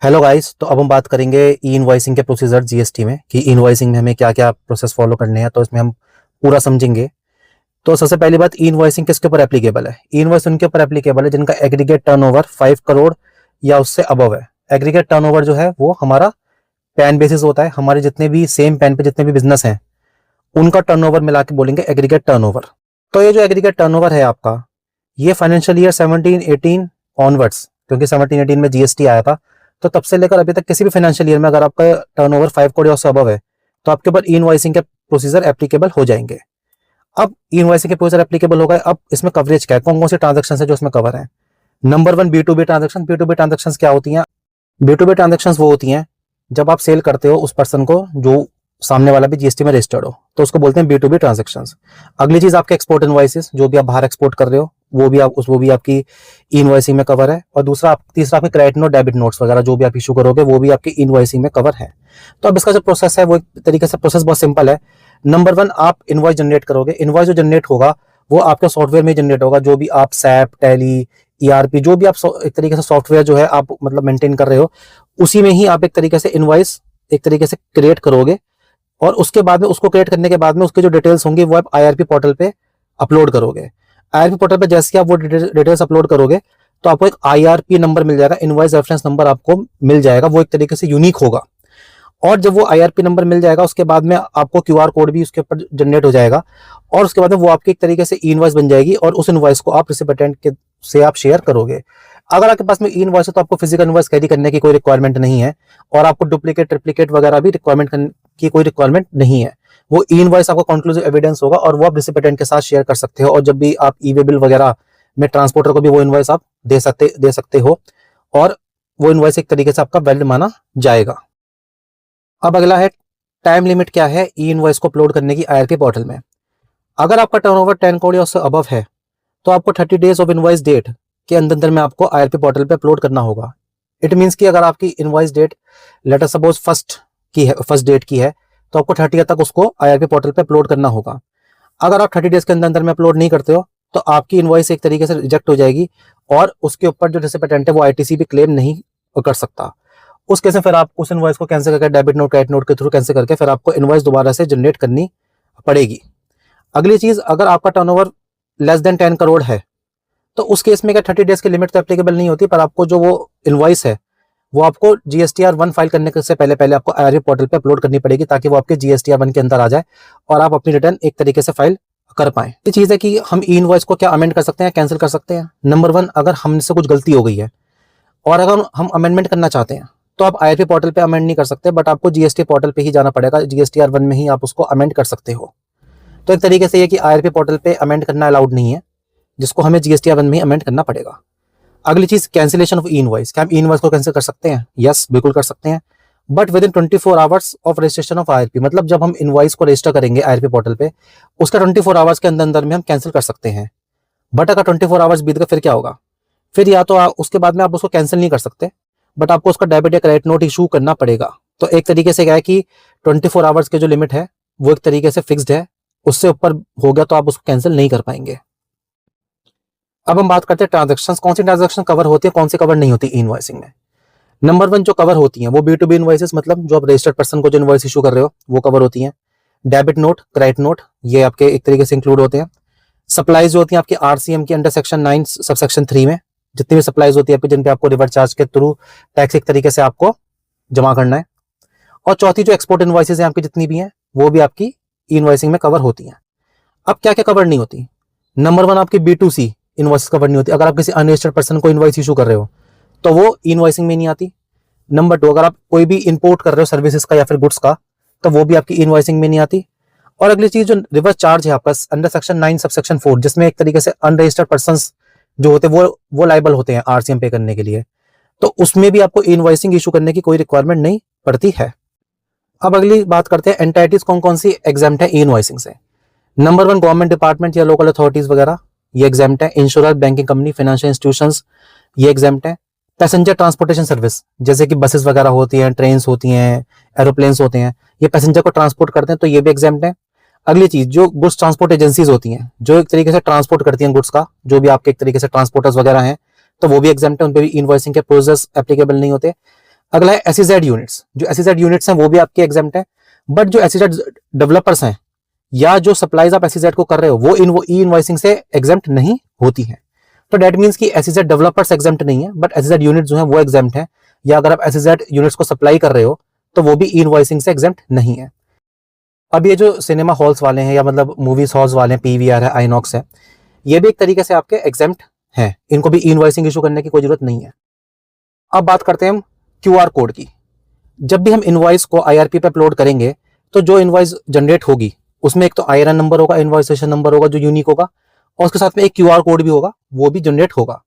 Hello guys. तो अब हम बात करेंगे ई इनवॉइसिंग के प्रोसीजर जीएसटी में कि ई इनवॉइसिंग में हमें क्या क्या प्रोसेस फॉलो करने हैं, तो इसमें हम पूरा समझेंगे। तो सबसे पहली बात, ई इनवॉइसिंग किसके ऊपर एप्लीकेबल है? ई इनवॉइस उनके ऊपर एप्लीकेबल है जिनका एग्रीगेट टर्नओवर 5 करोड़ या उससे अबव है। एग्रीगेट टर्नओवर जो है वो हमारा पैन बेसिस होता है। हमारे जितने भी सेम पैन पे जितने भी बिजनेस हैं उनका टर्नओवर मिला के बोलेंगे एग्रीगेट टर्नओवर। तो ये जो एग्रीगेट टर्नओवर है आपका, ये फाइनेंशियल ईयर 17-18 ऑनवर्ड्स, क्योंकि 17-18 में जीएसटी आया था, तो तब से लेकर अभी तक किसी भी फाइनेंशियल ईयर में अगर आपका टर्नओवर 5 करोड़ या उससे अबव है तो आपके ऊपर ई इनवॉइसिंग के प्रोसीजर एप्लीकेबल हो जाएंगे। अब ई इनवॉइसिंग के प्रोसीजर एप्लीकेबल हो गए, अब इसमें कवरेज क्या है, कौन कौन से ट्रांजेक्शन है जो इसमें कवर है? Number one, B to B transaction. B to B transaction क्या होती हैं? बी टू बी ट्रांजेक्शन वो होती हैं जब आप सेल करते हो उस पर्सन को जो सामने वाला भी जीएसटी में रजिस्टर्ड हो, तो उसको बोलते हैं बी टू बी ट्रांजेक्शन। अगली चीज आपके एक्सपोर्ट इनवॉइसेस, जो भी आप बाहर एक्सपोर्ट कर रहे हो वो भी आपकी ई इनवॉइसिंग में कवर है। और तीसरा आपके क्रेडिट नोट, डेबिट नोट्स वगैरह जो भी आप इशू करोगे वो भी आपकी इनवॉइसिंग में कवर है। तो अब इसका जो प्रोसेस है वो एक तरीके से प्रोसेस बहुत सिंपल है। नंबर वन, आप इनवॉइस जनरेट करोगे। इनवॉइस जो जनरेट होगा वो आपके सॉफ्टवेयर में जनरेट होगा, जो भी आप सैप, टैली, ईआरपी, जो भी आप एक तरीके से सॉफ्टवेयर जो है आप मतलब मेंटेन कर रहे हो, उसी में ही आप एक तरीके से इनवॉइस एक तरीके से क्रिएट करोगे। और उसके बाद में उसको क्रिएट करने के बाद में उसके जो डिटेल्स होंगी वो आप आईआरपी पोर्टल पे अपलोड करोगे। आईआरपी पोर्टल पे जैसे ही आप वो डिटेल्स अपलोड करोगे तो आपको एक आईआरपी नंबर मिल जाएगा, इनवॉइस रेफरेंस नंबर आपको मिल जाएगा, वो एक तरीके से यूनिक होगा। और जब वो आईआरपी नंबर मिल जाएगा उसके बाद में आपको क्यूआर कोड भी उसके ऊपर जनरेट हो जाएगा, और उसके बाद में वो आपकी एक तरीके से ई इनवॉइस बन जाएगी और उस इनवॉइस को आप रिसिपिएंट के से आप शेयर करोगे। अगर आपके पास में ई इनवॉइस है तो आपको फिजिकल इनवॉइस कैरी करने की कोई रिक्वायरमेंट नहीं है, और आपको डुप्लीकेट, ट्रिप्लीकेट वगैरह भी रिक्वायरमेंट की कोई रिक्वायरमेंट नहीं है। वो ई इनवॉइस आपका कंक्लूसिव एविडेंस होगा और वो आप रिसिपिएंट के साथ शेयर कर सकते हो, और जब भी आप ई वे बिल वगैरह में ट्रांसपोर्टर को भी वो इनवॉइस आप दे सकते हो, और वो इनवॉइस एक तरीके से आपका वैलिड माना जाएगा। अब अगला है, टाइम लिमिट क्या है ई इनवॉइस को अपलोड करने की आईआरपी पोर्टल में। अगर आपका टर्नओवर 10 करोड़ या उससे अबव है तो आपको 30 डेज ऑफ इनवॉइस डेट के अंदर में आपको आईआरपी पोर्टल पे अपलोड करना होगा। इट मींस कि अगर आपकी invoice date later suppose first date की है तो आपको 30 तक उसको आईआरपी पोर्टल पे अपलोड करना होगा। अगर आप 30 डेज के अंदर में अपलोड नहीं करते हो तो आपकी इनवॉइस एक तरीके से रिजेक्ट हो जाएगी, और उसके ऊपर जो रिसिपिएंट है वो आईटीसी भी क्लेम नहीं कर सकता। उस केस में फिर आप उस इनवॉइस को कैंसिल करके डेबिट नोट, क्रेडिट नोट के थ्रू कैंसिल करके फिर आपको इनवॉइस दोबारा से जनरेट करनी पड़ेगी। अगली चीज, अगर आपका टर्नओवर लेस देन 10 करोड़ है तो उस केस में क्या 30 डेज की लिमिट तो एप्लीकेबल नहीं होती, पर आपको जो वो इनवॉइस है वो आपको जीएसटीआर 1 फाइल करने से पहले पहले आपको आईआरपी पोर्टल पे अपलोड करनी पड़ेगी, ताकि वो आपके जीएसटीआर 1 के अंदर आ जाए और आप अपनी रिटर्न एक तरीके से फाइल कर पाए। ये चीज है कि हम ई इनवॉइस को क्या अमेंड कर सकते हैं, कैंसिल कर सकते हैं। नंबर वन, अगर हमसे कुछ गलती हो गई है और अगर हम अमेंडमेंट करना चाहते हैं तो आप आईआरपी पोर्टल पे अमेंड नहीं कर सकते, बट आपको जीएसटी पोर्टल पे ही जाना पड़ेगा। जीएसटीआर 1 में ही आप उसको अमेंड कर सकते हो। तो एक तरीके से ये कि आईआरपी पोर्टल पे अमेंड करना अलाउड नहीं है, जिसको हमें जीएसटीआर 1 में ही अमेंड करना पड़ेगा। अगली चीज, कैंसिलेशन ऑफ ई इनवॉइस। क्या हम ई इनवॉइस को कैंसिल कर सकते हैं? यस, बिल्कुल कर सकते हैं, but with in 24 hours of registration of IRP. मतलब जब हम इनवॉइस को रजिस्टर करेंगे आईआरपी पोर्टल पे, उसका 24 आवर्स के अंदर में हम कैंसिल कर सकते हैं। बट अगर 24 आवर्स बीत गए फिर क्या होगा? फिर या तो उसके बाद में आप उसको कैंसिल नहीं कर सकते, बट आपको उसका डेबिट या क्रेडिट नोट इशू करना पड़ेगा। तो एक तरीके से क्या है कि 24 आवर्स के जो लिमिट है वो एक तरीके से फिक्स्ड है, उससे ऊपर हो गया तो आप उसको कैंसिल नहीं कर पाएंगे। अब हम बात करते हैं ट्रांजेक्शन, कौन सी ट्रांजेक्शन कवर होती है, कौन सी कवर नहीं होती ई इनवॉइसिंग में। नंबर वन, जो कवर होती है वो बी टू बी इनवॉइसेस, मतलब जो आप रजिस्टर्ड पर्सन को जो इनवॉइस इशू कर रहे हो वो कवर होती है। डेबिट नोट, क्रेडिट नोट, ये आपके एक तरीके से इंक्लूड होते हैं। सप्लाईज जो होती है आपकी आरसीएम की अंडर सेक्शन 9 सबसेक्शन 3 में, जितनी भी सप्लाईज होती है आपकी जिन पे आपको रिवर्स चार्ज के थ्रू टैक्स एक तरीके से आपको जमा करना है। और चौथी जो एक्सपोर्ट इनवॉइसेस हैं आपकी जितनी भी हैं वो भी आपकी ई इनवॉइसिंग में कवर होती हैं। अब क्या क्या कवर नहीं होती? नंबर वन, आपकी B2C इनवॉइस कवर नहीं होती। अगर आप किसी अनरजिस्टर्ड पर्सन को इनवॉइस इशू कर रहे हो तो वो ई इनवॉइसिंग में नहीं आती। नंबर टू, अगर आप कोई भी इंपोर्ट कर रहे हो सर्विसेज का या फिर गुड्स का, तो वो भी आपकी ई इनवॉइसिंग में नहीं आती। और अगली चीज, जो रिवर्स चार्ज है आपका अंडर सेक्शन 9 सबसेक्शन 4, जिसमें एक तरीके से अनरजिस्टर्ड पर्सन जो होते हैं वो लाइबल होते हैं आरसीएम पे करने के लिए, तो उसमें भी आपको इनवॉइसिंग इशू करने की कोई रिक्वायरमेंट नहीं पड़ती है। अब अगली बात करते हैं एंटाइटीज कौन कौन सी एग्जाम्प्ट है ई इनवॉइसिंग से। नंबर वन, गवर्नमेंट डिपार्टमेंट या लोकल अथॉरिटीज वगैरह, ये एग्जाम्प्ट है। Insurance, banking company, financial institutions, ये एग्जाम्प्ट है। पैसेंजर ट्रांसपोर्टेशन सर्विस, जैसे कि बसेस वगैरह होती हैं, ट्रेन्स होती हैं, एरोप्लेन्स होते हैं, ये पैसेंजर को ट्रांसपोर्ट करते हैं, तो ये भी एग्जाम्प्ट है। अगली चीज, जो गुड्स ट्रांसपोर्ट एजेंसीज होती हैं जो एक तरीके से ट्रांसपोर्ट करती हैं गुड्स का, जो भी आपके एक तरीके से ट्रांसपोर्टर्स वगैरह हैं, तो वो भी एग्जाम्प्ट है, उन पे भी इनवॉइसिंग के प्रोसेस एप्लीकेबल नहीं होते। अगला है एसईजेड यूनिट्स। जो एसईजेड यूनिट्स हैं वो भी आपके एग्जाम्प्ट है, बट जो एसईजेड डेवलपर्स हैं या जो सप्लाईज आप एसईजेड को कर रहे हो वो ई इनवॉइसिंग से एग्जाम्प्ट नहीं होती है। तो डेट मीन्स कि एसईजेड डेवलपर्स एग्जाम्प्ट नहीं है, बट एसईजेड यूनिट जो है वो एग्जाम्प्ट है, या अगर आप एसईजेड यूनिट्स को सप्लाई कर रहे हो तो वो भी ई इनवॉइसिंग से एग्जाम्प्ट नहीं है। अब ये जो सिनेमा हॉल्स वाले हैं या मतलब मूवीज हॉल्स वाले हैं, पीवीआर है, आइनॉक्स है, ये भी एक तरीके से आपके एग्जाम्प्ट हैं, इनको भी ई इनवॉइसिंग इशू करने की कोई जरूरत नहीं है। अब बात करते हैं हम क्यूआर कोड की। जब भी हम इनवॉइस को आईआरपी पे अपलोड करेंगे तो जो इनवॉइस जनरेट होगी उसमें एक तो आईआरएन नंबर होगा, इनवॉइसेशन नंबर होगा जो यूनिक होगा, और उसके साथ में एक क्यूआर कोड भी होगा, वो भी जनरेट होगा।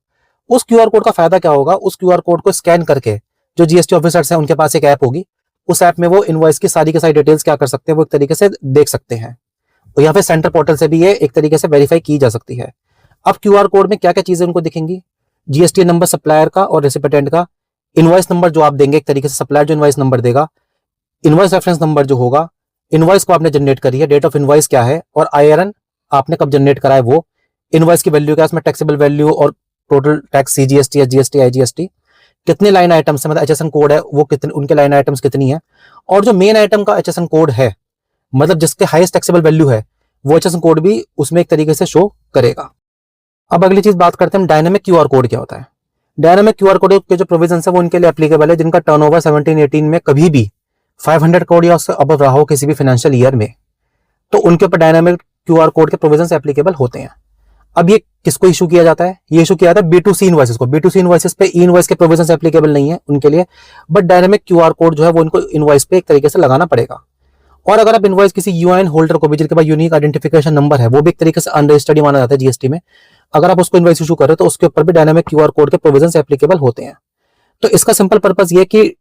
उस क्यूआर कोड का फायदा क्या होगा, उस क्यूआर कोड को स्कैन करके जो जीएसटी ऑफिसर्स हैं उनके पास एक ऐप होगी, उस ऐप में वो इनवॉइस की सारी डिटेल्स क्या कर सकते हैं, वो एक तरीके से देख सकते हैं, और या फिर सेंटर पोर्टल से भी ये एक तरीके से वेरीफाई की जा सकती है। अब क्यूआर कोड में क्या क्या चीजें उनको दिखेंगी, जीएसटी नंबर सप्लायर का और रेसिपिटेंट का, इनवॉइस नंबर जो आप देंगे एक तरीके से सप्लायर जो इनवॉइस नंबर देगा, इनवॉइस रेफरेंस नंबर जो होगा, इनवॉइस को आपने जनरेट करी है, डेट ऑफ इनवॉइस क्या है, और आईआरएन आपने कब जनरेट करा है, वो इनवॉइस की वैल्यू क्या है, उसमें टैक्सेबल वैल्यू और टोटल टैक्स सीजीएसटी या जीएसटी आईजीएसटी, कितने लाइन आइटम्स है, मतलब एचएसएन कोड है वो कितने, उनके लाइन आइटम्स कितनी है, और जो मेन आइटम का एचएसएन कोड है मतलब जिसके हाईएस्ट टैक्सेबल वैल्यू है वो एचएसएन कोड भी उसमें एक तरीके से शो करेगा। अब अगली चीज बात करते हैं डायनामिक क्यूआर कोड क्या होता है। डायनामिक क्यूआर कोड के जो प्रोविजन है वो उनके लिए एप्लीकेबल है जिनका टर्नओवर 17-18 में कभी भी 500 करोड़ या उससे अब रहा हो किसी भी फाइनेंशियल ईयर में, तो उनके ऊपर डायनामिक क्यूआर कोड के प्रोविजन एप्लीकेबल होते हैं। अब ये किसको इशू किया जाता है, ये इशू किया जाता है B2C इनवॉइसेस को। B2C इनवॉइसेस पे ई इनवॉइस के प्रोविजन एप्लीकेबल नहीं है उनके लिए, बट डायनामिक क्यूआर कोड जो है वो उनको इनवॉइस पे एक तरीके से लगाना पड़ेगा। और अगर आप इनवॉइस किसी यूआईएन होल्डर को भी जिनके पास यूनिक आइडेंटिफिकेशन नंबर है, वो भी एक तरीके से अनरजिस्टर्ड माना जाता है जीएसटी में, अगर आप उसको इनवॉइस इशू कर रहे हो तो उसके ऊपर भी डायनामिक क्यूआर कोड के प्रोविजन एप्लीकेबल होते हैं। तो इसका सिंपल पर्पस ये कि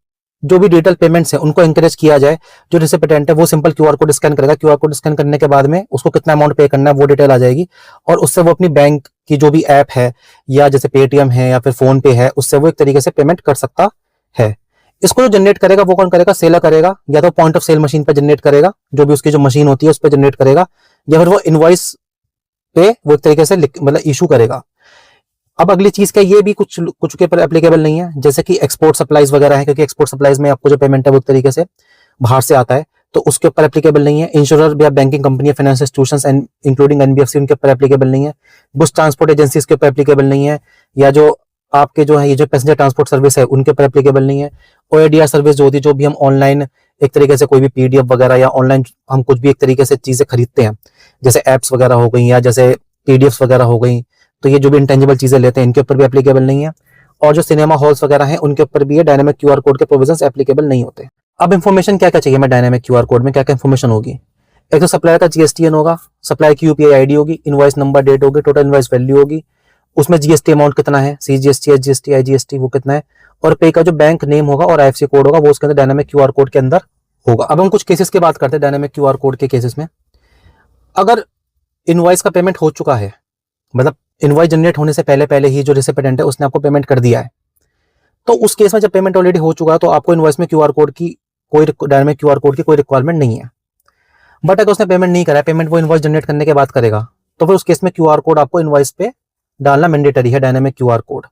जो भी डिजिटल पेमेंट्स है उनको एंकरेज किया जाए। जो रिसिपिटेंट है वो सिंपल क्यूआर कोड स्कैन करेगा, क्यूआर कोड स्कैन करने के बाद में उसको कितना अमाउंट पे करना है वो डिटेल आ जाएगी, और उससे वो अपनी बैंक की जो भी ऐप है या जैसे पेटीएम है या फिर फोन पे है उससे वो एक तरीके से पेमेंट कर सकता है। इसको जो जनरेट करेगा वो कौन करेगा, सेलर करेगा, या तो पॉइंट ऑफ सेल मशीन पर जनरेट करेगा, जो भी उसकी जो मशीन होती है उस पर जनरेट करेगा, या फिर वो इनवॉइस पे वो एक तरीके से मतलब इशू करेगा। अब अगली चीज क्या, ये भी कुछ के पर एप्लीकेबल नहीं है, जैसे कि एक्सपोर्ट सप्लाईज वगैरह है, क्योंकि एक्सपोर्ट सप्लाईज में आपको जो पेमेंट है वो एक तरीके से बाहर से आता है, तो उसके ऊपर एप्लीकेबल नहीं है। इंश्योरर या banking company, financial institutions and including NBFC उनके ऊपर एप्लीकेबल नहीं है। गुड्स ट्रांसपोर्ट एजेंसीज के ऊपर एप्लीकेबल नहीं है, या जो आपके जो है ये जो पैसेंजर ट्रांसपोर्ट सर्विस है उनके ऊपर एप्लीकेबल नहीं है। ओएडीआर सर्विस जो होती है, जो भी हम ऑनलाइन एक तरीके से कोई भी पीडीएफ वगैरह या ऑनलाइन हम कुछ भी एक तरीके से चीजें खरीदते हैं, जैसे एप्स वगैरह हो गई या जैसे पीडीएफ वगैरह हो गई, तो ये जो भी इंटेंजिबल चीजें लेते हैं इनके ऊपर भी एप्लीकेबल नहीं है। और जो सिनेमा हॉल्स वगैरह हैं उनके ऊपर भी ये डायनामिक क्यूआर कोड के प्रोविजंस एप्लीकेबल नहीं होते। अब इन्फॉर्मेशन क्या क्या चाहिए, मैं डायनामिक क्यूआर कोड में क्या क्या इन्फॉर्मेशन होगी, एक तो सप्लायर का जीएसटीएन होगा, सप्लायर की यूपीआई आईडी होगी, इनवॉइस नंबर, डेट होगी, टोटल इनवॉइस वैल्यू होगी, उसमें जीएसटी अमाउंट कितना है, सीजीएसटी, एसजीएसटी, आईजीएसटी वो कितना है, और पे का जो बैंक नेम होगा और आईएफएससी कोड होगा वो उसके अंदर डायनामिक क्यूआर कोड के अंदर होगा। अब हम कुछ केसेस की बात करते हैं डायनामिक क्यूआर कोड के केसेस में। अगर इनवॉइस का पेमेंट हो चुका है, मतलब इनवॉइस जनरेट होने से पहले ही जो रिसिपिएंट है उसने आपको पेमेंट कर दिया है, तो उस केस में जब पेमेंट ऑलरेडी हो चुका है तो आपको इनवॉइस में क्यूआर कोड की कोई डायनामिक क्यूआर कोड की कोई रिक्वायरमेंट नहीं है। बट अगर उसने पेमेंट नहीं करा है, पेमेंट वो इनवॉइस जनरेट करने के बाद करेगा, तो फिर उस केस में क्यूआर कोड आपको इनवॉइस पे डालना मैंडेटरी है, डायनामिक क्यूआर कोड।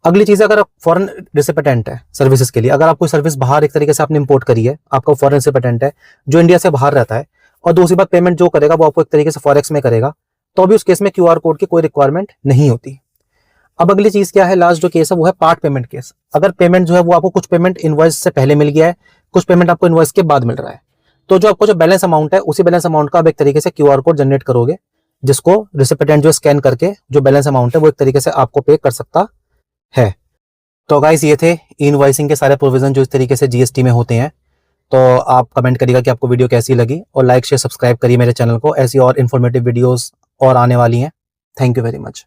अगली चीज, अगर आप फॉरेन रिसिपिएंट है सर्विसेज के लिए, अगर आप कोई सर्विस बाहर एक तरीके से आपने इंपोर्ट करी है, आपका फॉरेन रिसिपिएंट है जो इंडिया से बाहर रहता है, और दूसरी बात पेमेंट जो करेगा वो आपको एक तरीके से फॉरेक्स में करेगा, तो भी उस केस में क्यूआर कोड की कोई रिक्वायरमेंट नहीं होती। अब अगली चीज क्या है, लास्ट जो केस है वो है पार्ट पेमेंट केस। अगर पेमेंट जो है वो आपको कुछ पेमेंट इनवॉइस से पहले मिल गया है, कुछ पेमेंट आपको इनवॉइस के बाद मिल रहा है, तो जो आपको जो बैलेंस अमाउंट है उसी बैलेंस अमाउंट का आप एक तरीके से क्यूआर कोड जनरेट करोगे, जिसको रिसिपिएंट जो स्कैन करके जो बैलेंस अमाउंट है वो एक तरीके से आपको पे कर सकता है। तो गाइस ये थे इनवॉइसिंग के सारे प्रोविजन जो इस तरीके से जीएसटी में होते हैं। तो आप कमेंट करिएगा कि आपको वीडियो कैसी लगी, और लाइक शेयर सब्सक्राइब करिए मेरे चैनल को, ऐसी और इन्फॉर्मेटिव वीडियोस और आने वाली हैं। Thank you very much.